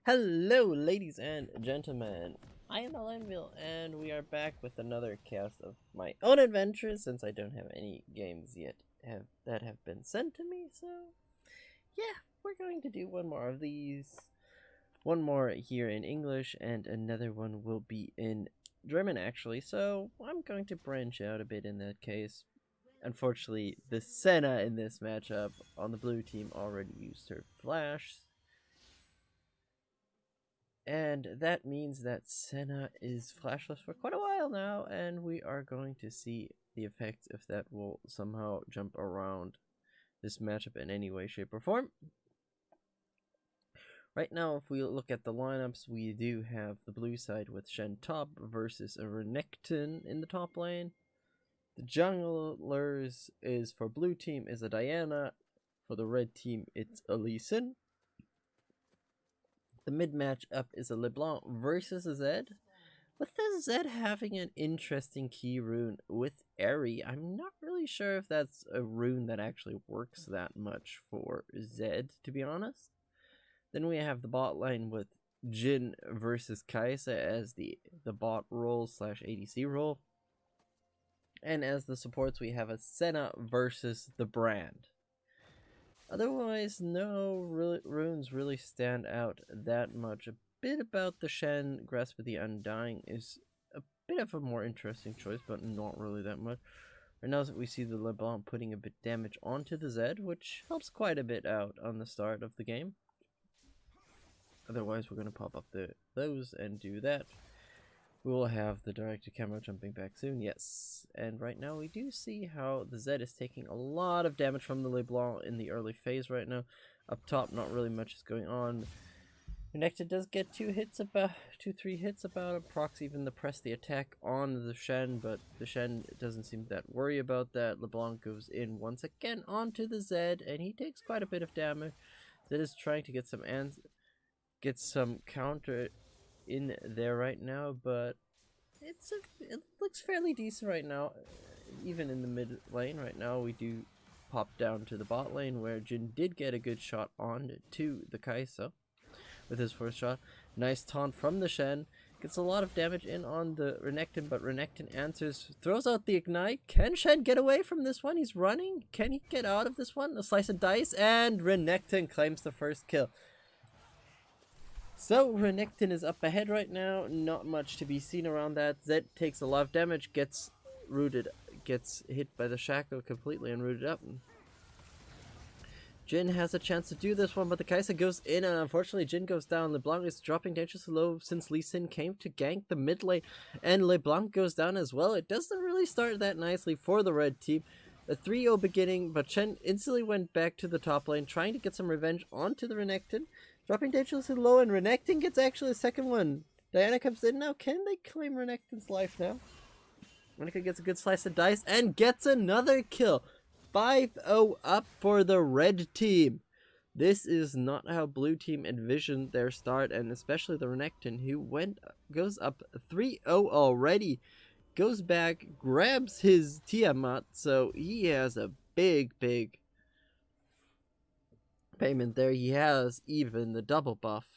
Hello, ladies and gentlemen. I am Alenvil, and we are back with another cast of my own adventures since I don't have any games yet that have been sent to me. So, yeah, we're going to do one more of these. One more here in English, and another one will be in German, actually. So, I'm going to branch out a bit in that case. Unfortunately, the Senna in this matchup on the blue team already used her flash, and that means that Senna is flashless for quite a while now, and we are going to see the effects if that will somehow jump around this matchup in any way, shape, or form. Right now, if we look at the lineups, we do have the blue side with Shen top versus a Renekton in the top lane. The junglers is for blue team is a Diana. For the red team, it's a Lee Sin. The mid match up is a LeBlanc versus a Zed. With the Zed having an interesting key rune with Airy, I'm not really sure if that's a rune that actually works that much for Zed, to be honest. Then we have the bot lane with Jhin versus Kai'Sa as the bot role / ADC role. And as the supports, we have a Senna versus the Brand. Otherwise, no runes really stand out that much. A bit about the Shen, Grasp of the Undying is a bit of a more interesting choice, but not really that much. Right now we see the LeBlanc putting a bit damage onto the Zed, which helps quite a bit out on the start of the game. Otherwise, we're going to pop up those and do that. We will have the directed camera jumping back soon, yes. And right now we do see how the Zed is taking a lot of damage from the LeBlanc in the early phase right now. Up top, not really much is going on. Renekton does get 2-3 hits about it. Procs even press the attack on the Shen, but the Shen doesn't seem that worried about that. LeBlanc goes in once again onto the Zed, and he takes quite a bit of damage. Zed is trying to get some counter in there right now, but it looks fairly decent right now, even in the mid lane. Right now we do pop down to the bot lane where Jhin did get a good shot on to the Kai'Sa with his first shot. Nice taunt from the Shen, gets a lot of damage in on the Renekton, but Renekton answers, throws out the ignite. Can Shen get away from this one? He's running. Can he get out of this one? A slice and dice, and Renekton claims the first kill. So, Renekton is up ahead right now, not much to be seen around that. Zed takes a lot of damage, gets hit by the shackle completely and rooted up. Jhin has a chance to do this one, but the Kai'Sa goes in, and unfortunately Jhin goes down. LeBlanc is dropping dangerously low since Lee Sin came to gank the mid lane, and LeBlanc goes down as well. It doesn't really start that nicely for the red team. A 3-0 beginning, but Shen instantly went back to the top lane, trying to get some revenge onto the Renekton. Dropping dangerously low, and Renekton gets actually a second one. Diana comes in now. Can they claim Renekton's life now? Renekton gets a good slice of dice and gets another kill. 5-0 up for the red team. This is not how blue team envisioned their start, and especially the Renekton, who goes up 3-0 already. Goes back, grabs his Tiamat, so he has a big payment there. He has even the double buff,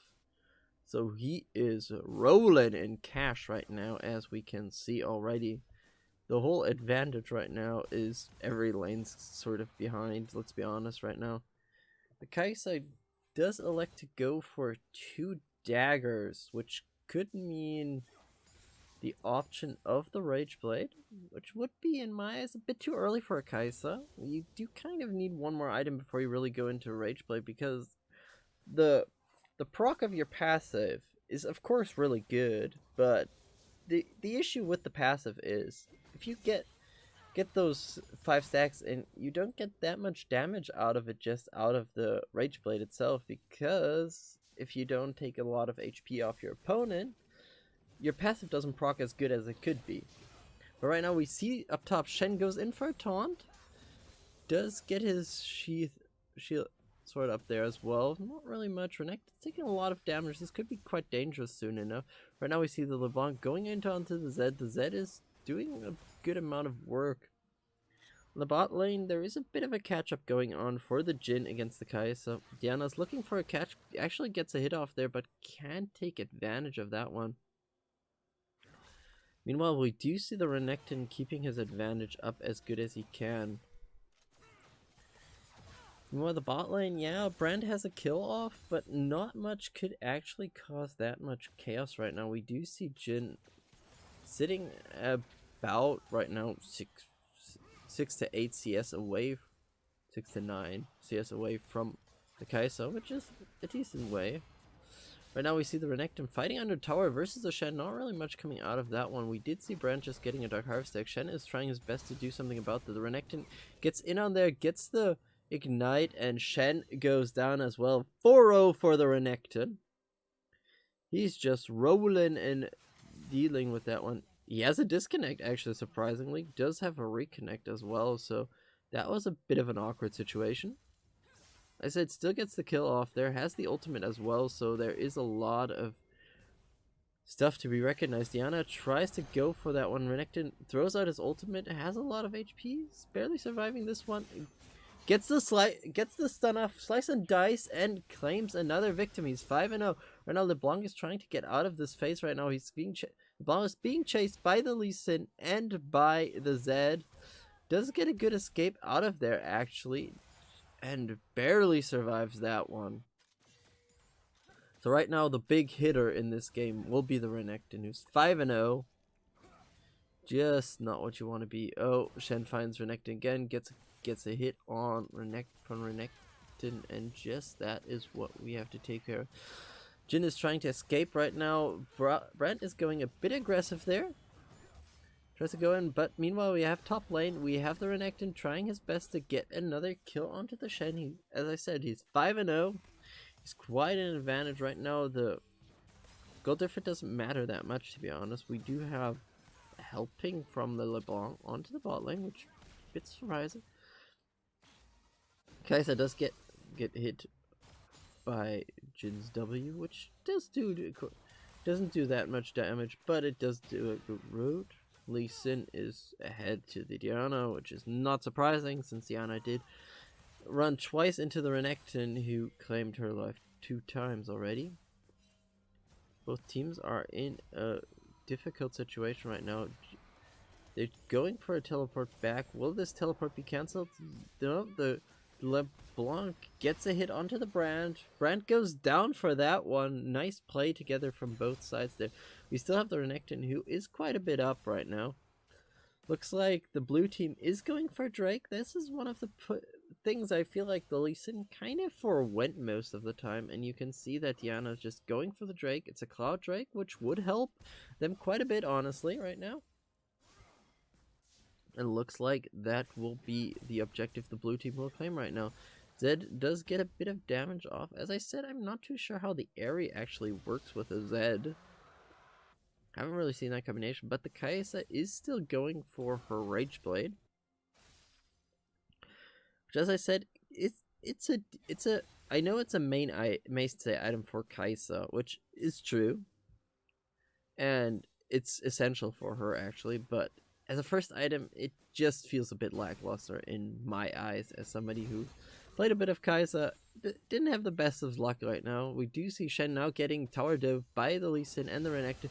so he is rolling in cash right now, as we can see already. The whole advantage right now is every lane's sort of behind, let's be honest right now. The Kai'Sa does elect to go for 2 daggers, which could mean the option of the Rage Blade, which would be, in my eyes, a bit too early for a Kai'Sa. You do kind of need one more item before you really go into Rage Blade, because the proc of your passive is of course really good, but the issue with the passive is if you get those 5 stacks and you don't get that much damage out of it, just out of the Rage Blade itself, because if you don't take a lot of HP off your opponent, your passive doesn't proc as good as it could be. But right now we see up top Shen goes in for a taunt, does get his shield sword up there as well. Not really much. Renekton's taking a lot of damage. This could be quite dangerous soon enough. Right now we see the LeBlanc going onto the Zed. The Zed is doing a good amount of work. the bot lane, there is a bit of a catch-up going on for the Jhin against the Kai'Sa. Diana's looking for a catch, actually gets a hit off there, but can't take advantage of that one. Meanwhile, we do see the Renekton keeping his advantage up as good as he can. Meanwhile, the bot lane, yeah, Brand has a kill off, but not much could actually cause that much chaos right now. We do see Jhin sitting about, right now, 6 to 8 CS away, 6 to 9 CS away from the Kai'Sa, which is a decent way. Right now we see the Renekton fighting under tower versus the Shen. Not really much coming out of that one. We did see Brand just getting a Dark Harvest deck. Shen is trying his best to do something about that. The Renekton gets in on there, gets the Ignite, and Shen goes down as well. 4-0 for the Renekton. He's just rolling and dealing with that one. He has a disconnect, actually, surprisingly. Does have a reconnect as well, so that was a bit of an awkward situation. I said still gets the kill off there, has the ultimate as well, so there is a lot of stuff to be recognized. Diana tries to go for that one. Renekton throws out his ultimate, has a lot of HP, is barely surviving this one. Gets the stun off, slice and dice, and claims another victim. He's 5-0. Right now, LeBlanc is trying to get out of this phase right now. He's LeBlanc is being chased by the Lee Sin and by the Zed. Does get a good escape out of there, actually, and barely survives that one. So right now, the big hitter in this game will be the Renekton, who's 5-0. Just not what you want to be. Oh, Shen finds Renekton again, gets a hit on Renekton, and just that is what we have to take care of. Jhin is trying to escape right now. Brand is going a bit aggressive there. Tries to go in, but meanwhile we have top lane. We have the Renekton trying his best to get another kill onto the Shen. As I said, he's 5-0. He's quite an advantage right now. The gold difference doesn't matter that much, to be honest. We do have helping from the LeBlanc onto the bot lane, which is a bit surprising. Kai'Sa does get hit by Jin's W, which doesn't do that much damage, but it does do a good root. Lee Sin is ahead to the Diana, which is not surprising since Diana did run twice into the Renekton, who claimed her life 2 times already. Both teams are in a difficult situation right now. They're going for a teleport back. Will this teleport be cancelled? No, the LeBlanc gets a hit onto the Brand. Brand goes down for that one. Nice play together from both sides there. We still have the Renekton, who is quite a bit up right now. Looks like the blue team is going for Drake. This is one of the things I feel like the Lee Sin kind of forwent most of the time, and you can see that Diana is just going for the Drake. It's a Cloud Drake, which would help them quite a bit, honestly, right now. It looks like that will be the objective the blue team will claim right now. Zed does get a bit of damage off. As I said, I'm not too sure how the Aerie actually works with a Zed. Haven't really seen that combination, but the Kai'Sa is still going for her Rage Blade. Which, as I said, it's a I know it's a mainstay item for Kai'Sa, which is true. And it's essential for her, actually, but as a first item, it just feels a bit lackluster in my eyes as somebody who played a bit of Kai'Sa, didn't have the best of luck right now. We do see Shen now getting tower dove by the Lee Sin and the Renekton.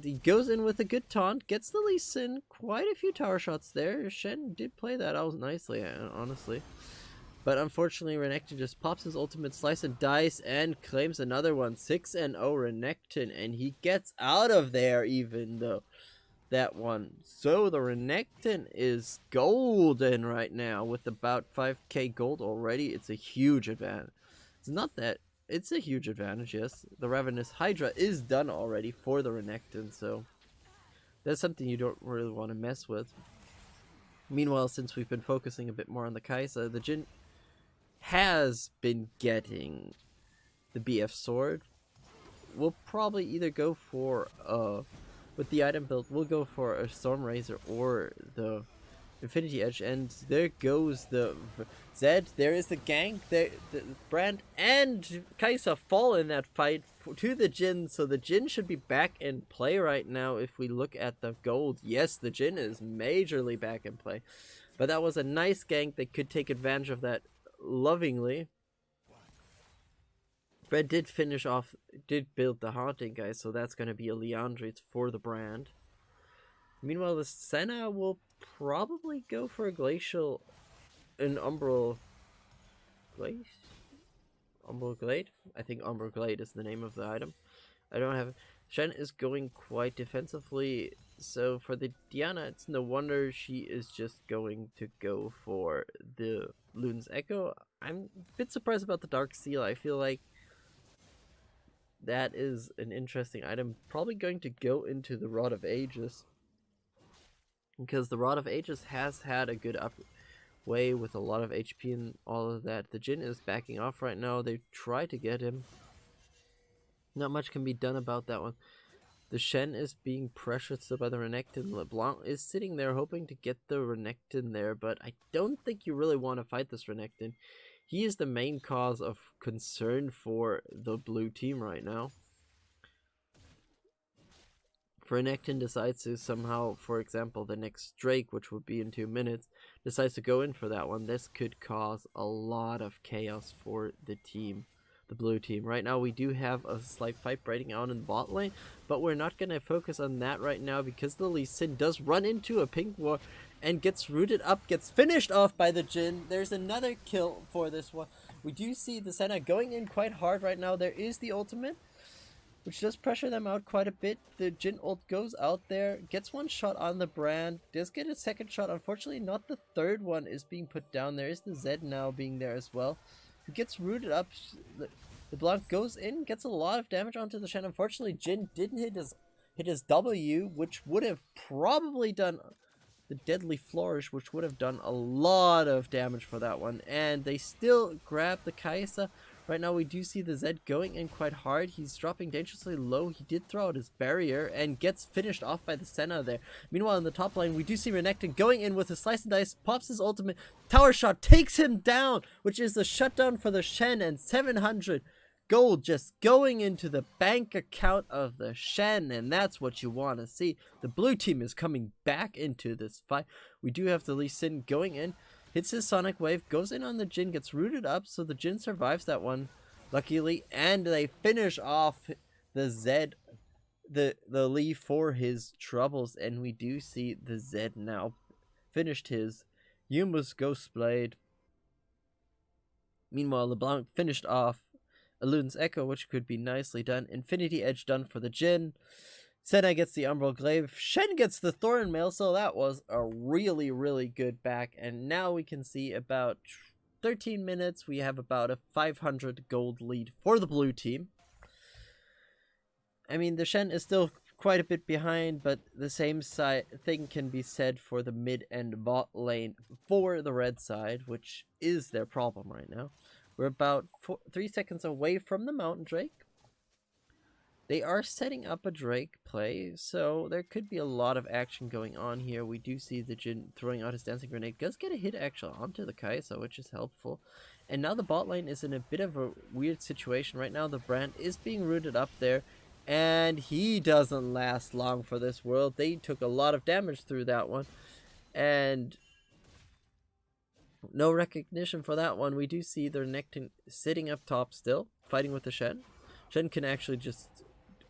He goes in with a good taunt, gets the Lee Sin, quite a few tower shots there. Shen did play that out nicely, honestly. But unfortunately, Renekton just pops his ultimate, slice and dice, and claims another one. 6-0 Renekton, and he gets out of there even though that one. So the Renekton is golden right now with about 5k gold already. It's a huge advantage. It's not that. It's a huge advantage, yes. The Ravenous Hydra is done already for the Renekton, so that's something you don't really want to mess with. Meanwhile, since we've been focusing a bit more on the Kai'Sa, the Jhin has been getting the BF sword. We'll probably either go for with the item build, we'll go for a Storm Razor or the Infinity Edge, and there goes the Zed. There is the gank. The Brand and Kai'Sa fall in that fight to the Jhin, so the Jhin should be back in play right now. If we look at the gold, yes, the Jhin is majorly back in play. But that was a nice gank. They could take advantage of that lovingly. Red did finish off, did build the Haunting, guys, so that's going to be a Leandre for the brand. Meanwhile, the Senna will probably go for a Glacial, an Umbral Glade? Umbral Glade? I think Umbral Glade is the name of the item. I don't have... Shen is going quite defensively, so for the Diana, it's no wonder she is just going to go for the Luden's Echo. I'm a bit surprised about the Dark Seal. I feel like that is an interesting item. Probably going to go into the Rod of Ages, because the Rod of Ages has had a good way with a lot of HP and all of that. The Jhin is backing off right now. They try to get him. Not much can be done about that one. The Shen is being pressured still by the Renekton. LeBlanc is sitting there hoping to get the Renekton there, but I don't think you really want to fight this Renekton. He is the main cause of concern for the blue team right now. If Renekton decides to somehow, for example, the next Drake, which would be in 2 minutes, decides to go in for that one, this could cause a lot of chaos for the team. The blue team. Right now we do have a slight fight breaking out in the bot lane, but we're not going to focus on that right now because the Lee Sin does run into a pink ward and gets rooted up, gets finished off by the Jhin. There's another kill for this one. We do see the Senna going in quite hard right now. There is the ultimate, which does pressure them out quite a bit. The Jhin ult goes out there, gets one shot on the brand, does get a second shot. Unfortunately, not the third one is being put down. There is the Zed now being there as well, who gets rooted up. The Blanc goes in, gets a lot of damage onto the Shen. Unfortunately, Jhin didn't hit his W, which would have probably done the Deadly Flourish, which would have done a lot of damage for that one. And they still grab the Kai'Sa. Right now we do see the Zed going in quite hard. He's dropping dangerously low. He did throw out his barrier and gets finished off by the Senna there. Meanwhile in the top lane we do see Renekton going in with a slice and dice, pops his ultimate, tower shot, takes him down, which is the shutdown for the Shen, and 700 gold just going into the bank account of the Shen, and that's what you want to see. The blue team is coming back into this fight. We do have the Lee Sin going in, hits his Sonic Wave, goes in on the Jhin, gets rooted up, so the Jhin survives that one, luckily, and they finish off the Zed, the Lee for his troubles, and we do see the Zed now finished his Yuma's Ghost Blade. Meanwhile, LeBlanc finished off Luden's Echo, which could be nicely done. Infinity Edge done for the Jhin. Senna gets the Umbral Glaive. Shen gets the Thorn Mail, so that was a really, really good back. And now we can see about 13 minutes. We have about a 500 gold lead for the blue team. I mean, the Shen is still quite a bit behind, but the same thing can be said for the mid and bot lane for the red side, which is their problem right now. We're about 3 seconds away from the Mountain Drake. They are setting up a Drake play, so there could be a lot of action going on here. We do see the Jhin throwing out his Dancing Grenade. Does get a hit actually onto the Kai'Sa, which is helpful. And now the bot lane is in a bit of a weird situation. Right now the Brand is being rooted up there, and he doesn't last long for this world. They took a lot of damage through that one, and no recognition for that one. We do see their Renekton sitting up top still, fighting with the Shen. Shen can actually just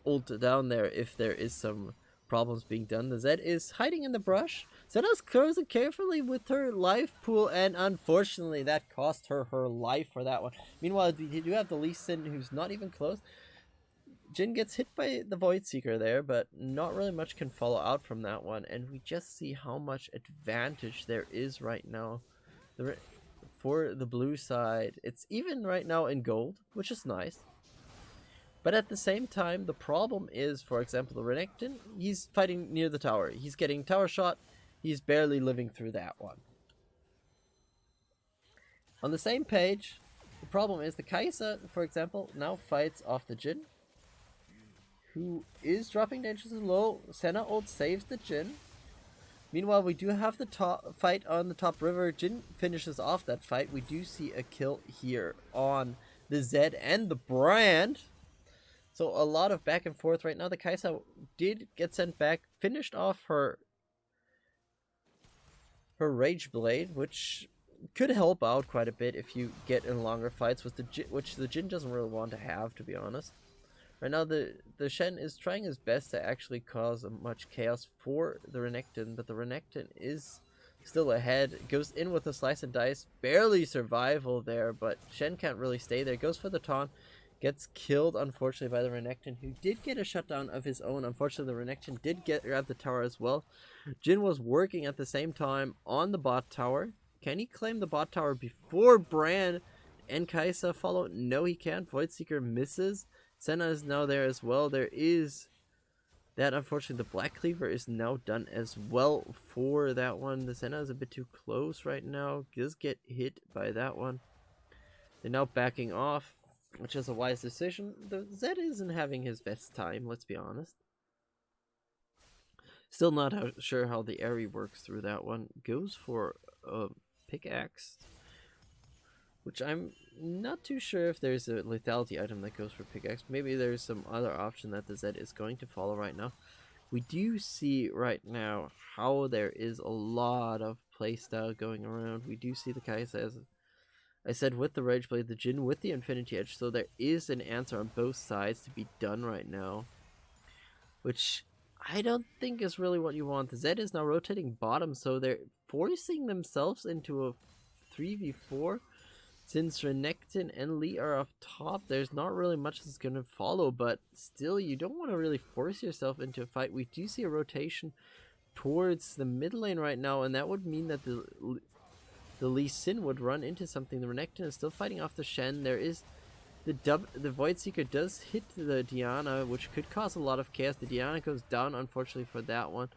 ult down there if there is some problems being done. The Zed is hiding in the brush. Senna's closing carefully with her life pool, and unfortunately that cost her her life for that one. Meanwhile, you do have the Lee Sin, who's not even close. Jhin gets hit by the Void Seeker there, but not really much can follow out from that one, and we just see how much advantage there is right now. For the blue side, it's even right now in gold, which is nice. But at the same time, the problem is, for example, the Renekton, he's fighting near the tower. He's getting tower shot. He's barely living through that one. On the same page, the problem is the Kai'Sa, for example, now fights off the Jhin, who is dropping dangerously low. Senna ult saves the Jhin. Meanwhile, we do have the top fight on the top river. Jhin finishes off that fight. We do see a kill here on the Zed and the Brand. So a lot of back and forth right now. The Kai'Sa did get sent back, finished off her her Rage Blade, which could help out quite a bit if you get in longer fights with which the Jin doesn't really want to have, to be honest. Right now, the Shen is trying his best to actually cause much chaos for the Renekton, but the Renekton is still ahead. Goes in with a slice and dice, barely survival there, but Shen can't really stay there. Goes for the taunt, gets killed unfortunately by the Renekton, who did get a shutdown of his own. Unfortunately, the Renekton did grab the tower as well. Jin was working at the same time on the bot tower. Can he claim the bot tower before Bran and Kaisa follow? No, he can't. Voidseeker misses. Senna is now there as well. There is that, unfortunately, the Black Cleaver is now done as well for that one. The Senna is a bit too close right now. Does get hit by that one. They're now backing off, which is a wise decision. The Zed isn't having his best time, let's be honest. Still not sure how the Aerie works through that one. Goes for a pickaxe, which I'm not too sure if there's a lethality item that goes for pickaxe. Maybe there's some other option that the Zed is going to follow right now. We do see right now how there is a lot of playstyle going around. We do see the Kaisa, as I said, with the Rage Blade, the Jin with the Infinity Edge, so there is an answer on both sides to be done right now, which I don't think is really what you want. The Zed is now rotating bottom, so they're forcing themselves into a 3v4. Since Renekton and Lee are up top, there's not really much that's going to follow, but still, you don't want to really force yourself into a fight. We do see a rotation towards the mid lane right now, and that would mean that the Lee Sin would run into something. The Renekton is still fighting off the Shen. There is the Voidseeker does hit the Diana, which could cause a lot of chaos. The Diana goes down, unfortunately, for that one.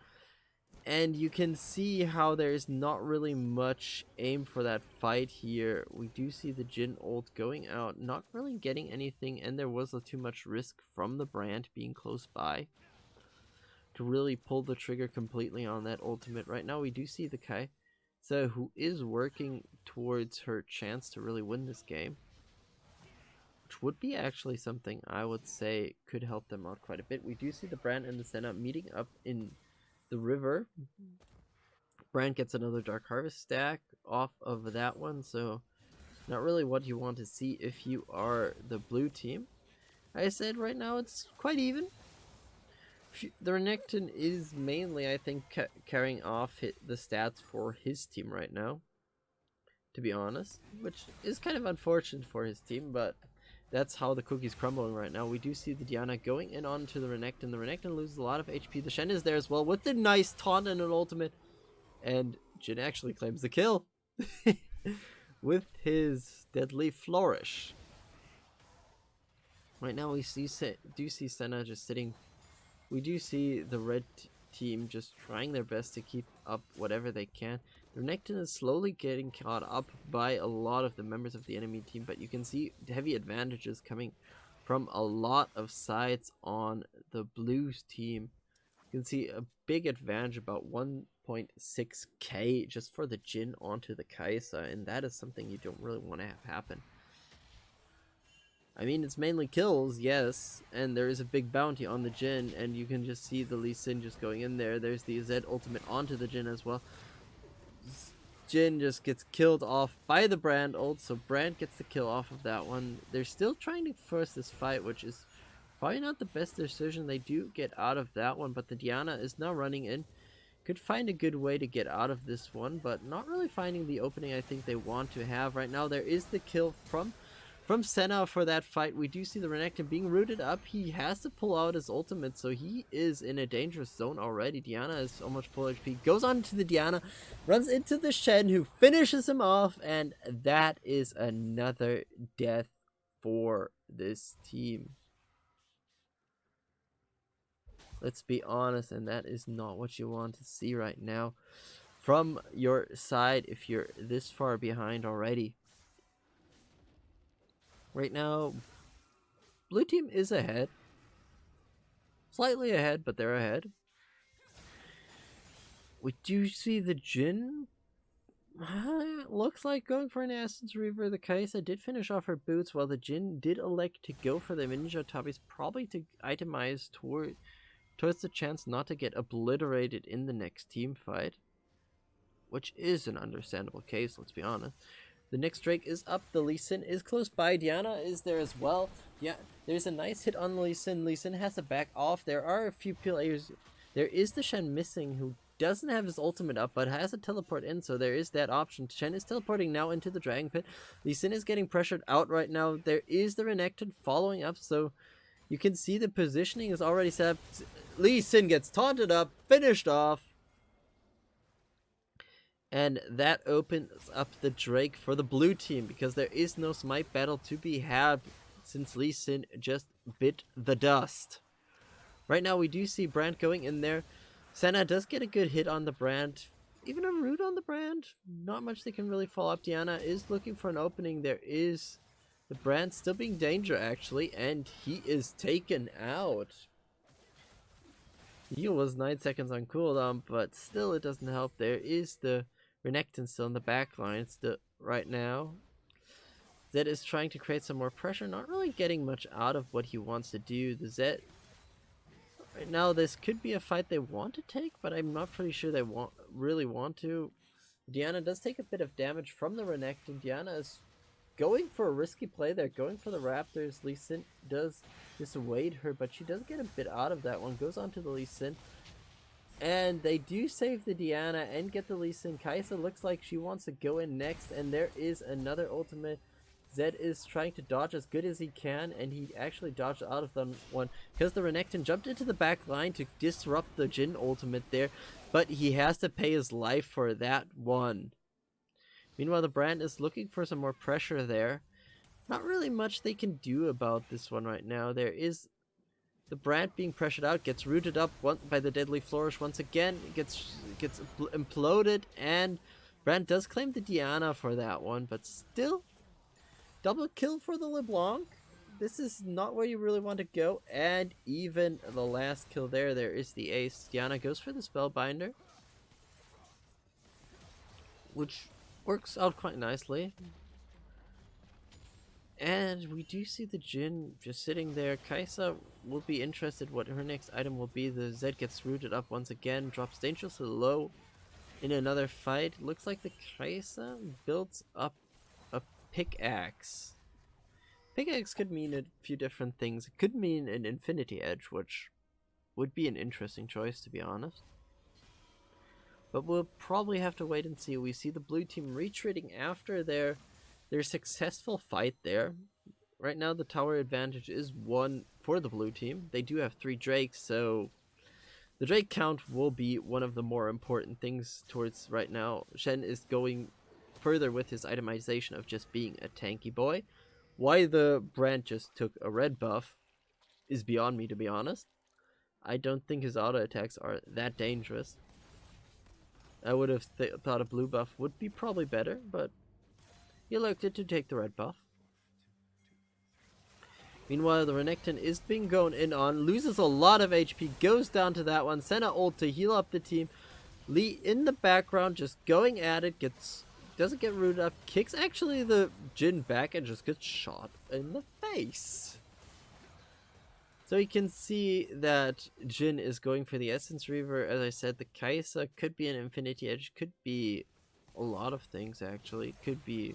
And you can see how there's not really much aim for that fight here. We do see the Jin ult going out, not really getting anything, and there was too much risk from the brand being close by to really pull the trigger completely on that ultimate. Right now we do see the Kaisa, who is working towards her chance to really win this game, which would be actually something I would say could help them out quite a bit. We do see the brand and the Senna meeting up in the river. Brand gets another Dark Harvest stack off of that one, so not really what you want to see if you are the blue team. I said right now it's quite even. The Renekton is mainly, I think, carrying off the stats for his team right now, to be honest, which is kind of unfortunate for his team, but that's how the cookie's crumbling right now. We do see the Diana going in onto the Renekton. The Renekton loses a lot of HP. The Shen is there as well with the nice taunt and an ultimate. And Jin actually claims the kill with his deadly flourish. Right now we do see Senna just sitting. We do see the red team just trying their best to keep up whatever they can. The Renekton is slowly getting caught up by a lot of the members of the enemy team, but you can see heavy advantages coming from a lot of sides on the Blues team. You can see a big advantage, about 1.6k just for the Jin onto the Kaisa, and that is something you don't really want to have happen. I mean, it's mainly kills, yes, and there is a big bounty on the Jin, and you can just see the Lee Sin just going in there. There's the Zed ultimate onto the Jin as well. Jin just gets killed off by the Brand ult, so Brand gets the kill off of that one. They're still trying to force this fight, which is probably not the best decision. They do get out of that one, but the Diana is now running in. Could find a good way to get out of this one, but not really finding the opening I think they want to have. Right now there is the kill from Senna for that fight. We do see the Renekton being rooted up. He has to pull out his ultimate, so he is in a dangerous zone already. Diana is almost full HP. Goes on to the Diana, runs into the Shen, who finishes him off, and that is another death for this team. Let's be honest, and that is not what you want to see right now from your side if you're this far behind already. Right now, blue team is ahead. Slightly ahead, but they're ahead. We do see the Jin. Looks like going for an Essence Reaver. The Kaisa did finish off her boots, while the Jin did elect to go for the Ninja Tabis, probably to itemize towards the chance not to get obliterated in the next team fight. which is an understandable case, let's be honest. The next Drake is up, the Lee Sin is close by, Diana is there as well. Yeah, there's a nice hit on Lee Sin. Lee Sin has to back off. There are a few players. There is the Shen missing who doesn't have his ultimate up but has a teleport in, so there is that option. Shen is teleporting now into the Dragon Pit. Lee Sin is getting pressured out right now. There is the Renekton following up, so you can see the positioning is already set up. Lee Sin gets taunted up, finished off. And that opens up the Drake for the blue team, because there is no smite battle to be had since Lee Sin just bit the dust. Right now we do see Brand going in there. Senna does get a good hit on the Brand. Even a root on the Brand. Not much they can really follow up. Diana is looking for an opening. There is the Brand still being danger actually, and he is taken out. Heal was 9 seconds on cooldown, but still it doesn't help. There is the Renekton still in the back line right now. Zed is trying to create some more pressure, not really getting much out of what he wants to do. The Zed, right now this could be a fight they want to take, but I'm not pretty sure they really want to. Diana does take a bit of damage from the Renekton. Diana is going for a risky play there, going for the Raptors. Lee Sin does dissuade her, but she does get a bit out of that one. Goes on to the Lee Sin. And they do save the Diana and get the Lee Sin. Kai'Sa looks like she wants to go in next, and there is another ultimate. Zed is trying to dodge as good as he can, and he actually dodged out of that one because the Renekton jumped into the back line to disrupt the Jhin ultimate there, but he has to pay his life for that one. Meanwhile, the Brand is looking for some more pressure there. Not really much they can do about this one right now. There is the Brand being pressured out, gets rooted up by the Deadly Flourish once again, gets imploded, and Brand does claim the Diana for that one, but still, double kill for the LeBlanc. This is not where you really want to go, and even the last kill there is the ace. Diana goes for the Spellbinder, which works out quite nicely. And we do see the Jhin just sitting there. Kai'Sa will be interested what her next item will be. The Zed gets rooted up once again, drops dangerously low in another fight. Looks like the Kai'Sa builds up a pickaxe. Pickaxe could mean a few different things. It could mean an Infinity Edge, which would be an interesting choice, to be honest. But we'll probably have to wait and see. We see the blue team retreating after their successful fight there. Right now the tower advantage is 1 for the blue team. They do have 3 Drakes, so the Drake count will be one of the more important things towards right now. Shen is going further with his itemization of just being a tanky boy. Why the Brand just took a red buff is beyond me, to be honest. I don't think his auto attacks are that dangerous. I would have thought a blue buff would be probably better, but he elected to take the red buff. Meanwhile, the Renekton is being going in on, loses a lot of HP, goes down to that one. Senna ult to heal up the team. Lee in the background just going at it, doesn't get rooted up, kicks actually the Jhin back and just gets shot in the face. So you can see that Jhin is going for the Essence Reaver. As I said, the Kai'Sa could be an Infinity Edge, could be a lot of things actually. Could be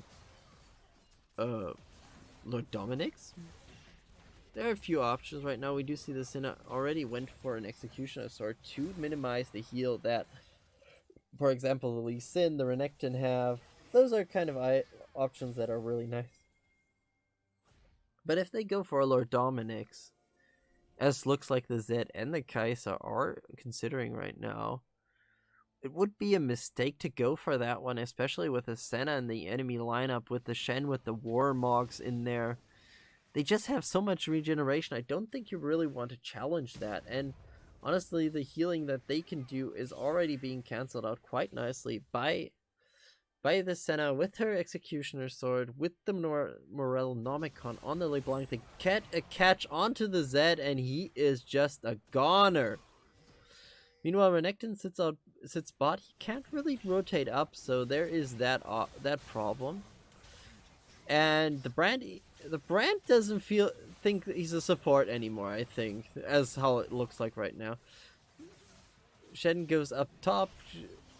Lord Dominic's. There are a few options right now. We do see the Senna already went for an Executioner Sword to minimize the heal that, for example, the Lee Sin, the Renekton have. Those are kind of options that are really nice. But if they go for a Lord Dominic's, as looks like the Zed and the Kai'Sa are considering right now, it would be a mistake to go for that one, especially with the Senna in the enemy lineup, with the Shen with the Warmogs in there. They just have so much regeneration. I don't think you really want to challenge that. And honestly, the healing that they can do is already being cancelled out quite nicely by the Senna with her Executioner Sword, with the Morel Nomicon on the LeBlanc. They get a catch onto the Zed, and he is just a goner. Meanwhile, Renekton sits bot. He can't really rotate up, so there is that problem. And the Brand doesn't think he's a support anymore, I think, as how it looks like right now. Shen goes up top.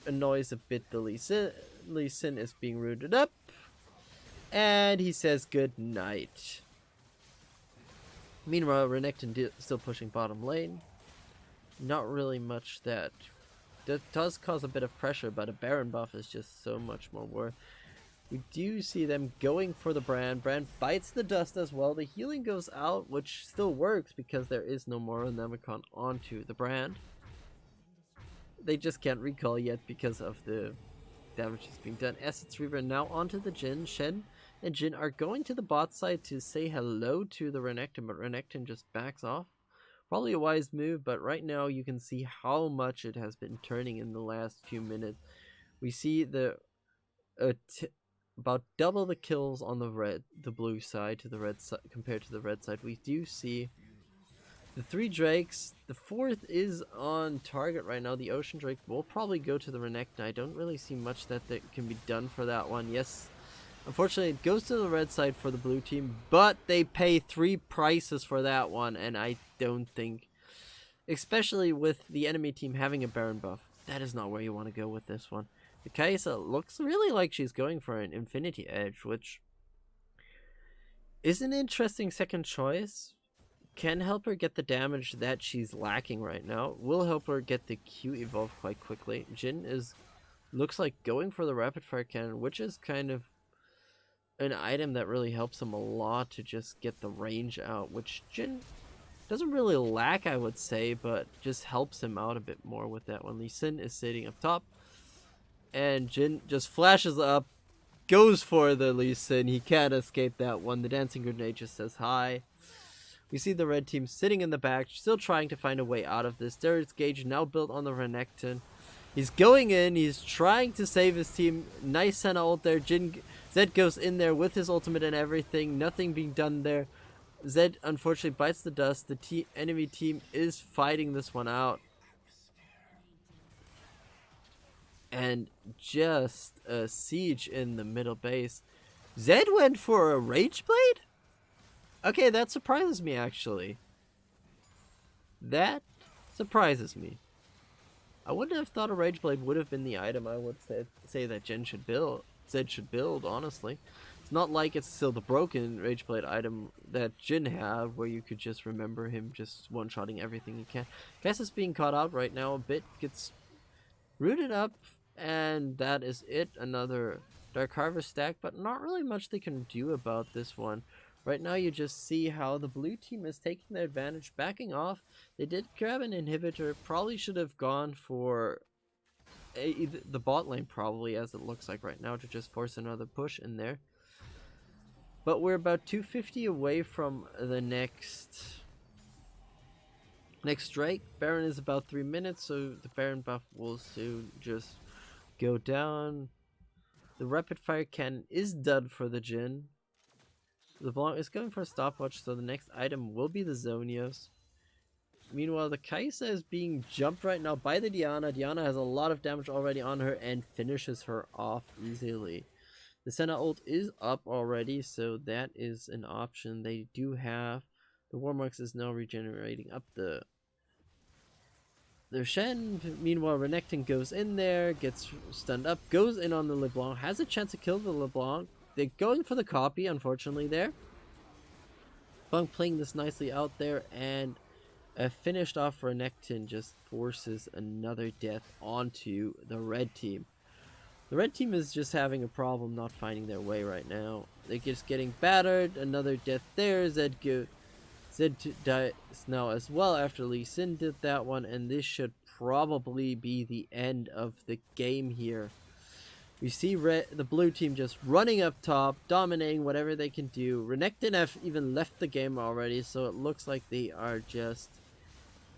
annoys a bit the Lee Sin. Lee Sin is being rooted up. And he says good night. Meanwhile, Renekton still pushing bottom lane. Not really much that does cause a bit of pressure, but a Baron buff is just so much more worth. We do see them going for the Brand. Brand bites the dust as well. The healing goes out, which still works because there is no more Nemicon onto the Brand. They just can't recall yet because of the damage that's being done. Assets Reaver now onto the Jhin. Shen and Jhin are going to the bot side to say hello to the Renekton, but Renekton just backs off. Probably a wise move, but right now you can see how much it has been turning in the last few minutes. We see the about double the kills on the blue side to the red side compared to the red side. We do see the 3 Drakes. The 4th is on target right now. The Ocean Drake will probably go to the Renekton. I don't really see much that can be done for that one. Yes, unfortunately it goes to the red side for the blue team, but they pay 3 prices for that one, and I don't think, especially with the enemy team having a Baron buff, that is not where you want to go with this one. The Kai'Sa looks really like she's going for an Infinity Edge, which is an interesting second choice. Can help her get the damage that she's lacking right now. Will help her get the Q evolve quite quickly. Jhin looks like going for the Rapid Fire Cannon, which is kind of an item that really helps him a lot to just get the range out, which Jhin doesn't really lack, I would say, but just helps him out a bit more with that one. Lee Sin is sitting up top, and Jhin just flashes up, goes for the Lee Sin. He can't escape that one. The Dancing Grenade just says hi. We see the red team sitting in the back, still trying to find a way out of this. There is Gage now built on the Renekton. He's going in, he's trying to save his team. Nice Senna ult there. Zed goes in there with his ultimate and everything. Nothing being done there. Zed unfortunately bites the dust. The enemy team is fighting this one out. And just a siege in the middle base. Zed went for a Rage Blade? Okay, that surprises me, actually. That surprises me. I wouldn't have thought a Rage Blade would have been the item I would say that Zed should build, honestly. It's not like it's still the broken Rage Blade item that Jhin had, where you could just remember him just one-shotting everything he can. Kai'Sa's being caught out right now a bit, gets rooted up, and that is it. Another Dark Harvest stack, but not really much they can do about this one. Right now you just see how the blue team is taking their advantage, backing off. They did grab an inhibitor, probably should have gone for the bot lane probably, as it looks like right now, to just force another push in there. But we're about 250 away from the next strike. Baron is about 3 minutes, so the Baron buff will soon just go down. The Rapid Fire Cannon is done for the Jhin. LeBlanc is going for a stopwatch, so the next item will be the Zonios. Meanwhile, the Kai'Sa is being jumped right now by the Diana. Diana has a lot of damage already on her and finishes her off easily. The Senna ult is up already, so that is an option. They do have... The Warmarks is now regenerating up the Shen. Meanwhile, Renekton goes in there, gets stunned up, goes in on the LeBlanc, has a chance to kill the LeBlanc. They're going for the copy, unfortunately, there. Bunk playing this nicely out there, and a finished off Renekton just forces another death onto the red team. The red team is just having a problem not finding their way right now. They're just getting battered. Another death there. Zed dies now as well after Lee Sin did that one, and this should probably be the end of the game here. We see the blue team just running up top, dominating whatever they can do. Renekton have even left the game already, so it looks like they are just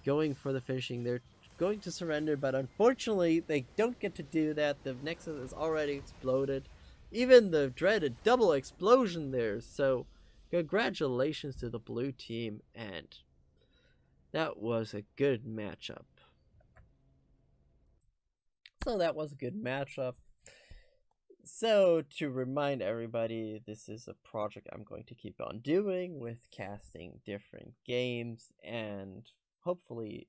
going for the finishing. They're going to surrender, but unfortunately they don't get to do that. The Nexus is already exploded. Even the dreaded double explosion there. So congratulations to the blue team, and that was a good matchup. So to remind everybody, this is a project I'm going to keep on doing with casting different games and hopefully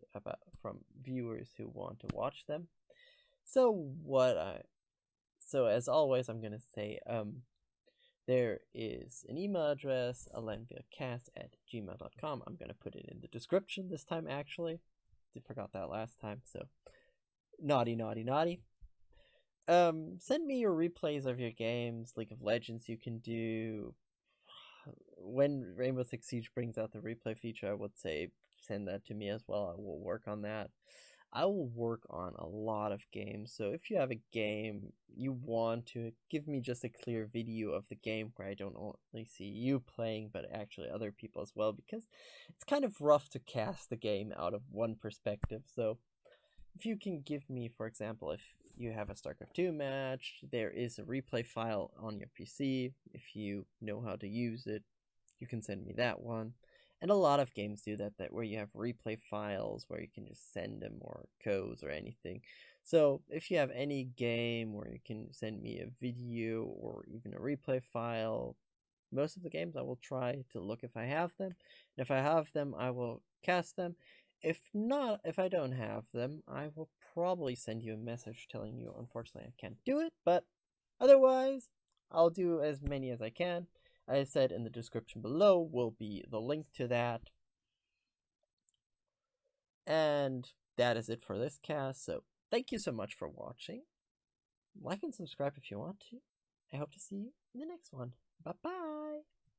from viewers who want to watch them. So as always, I'm gonna say there is an email address, alenvilcasts@gmail.com. I'm gonna put it in the description this time. Actually, I forgot that last time. So naughty, naughty, naughty. Send me your replays of your games, League of Legends. You can do when Rainbow Six Siege brings out the replay feature. I would say send that to me as well. I will work on that. I will work on a lot of games, so if you have a game you want to give me just a clear video of the game where I don't only see you playing but actually other people as well, because it's kind of rough to cast the game out of one perspective. So if you can give me, for example, if you have a StarCraft 2 match, there is a replay file on your PC. If you know how to use it, you can send me that one. And a lot of games do that where you have replay files where you can just send them, or codes or anything. So if you have any game where you can send me a video or even a replay file, most of the games I will try to look if I have them. And if I have them, I will cast them. If not, if I don't have them, I will probably send you a message telling you, unfortunately, I can't do it. But otherwise, I'll do as many as I can. I said in the description below will be the link to that. And that is it for this cast. So thank you so much for watching. Like and subscribe if you want to. I hope to see you in the next one. Bye bye.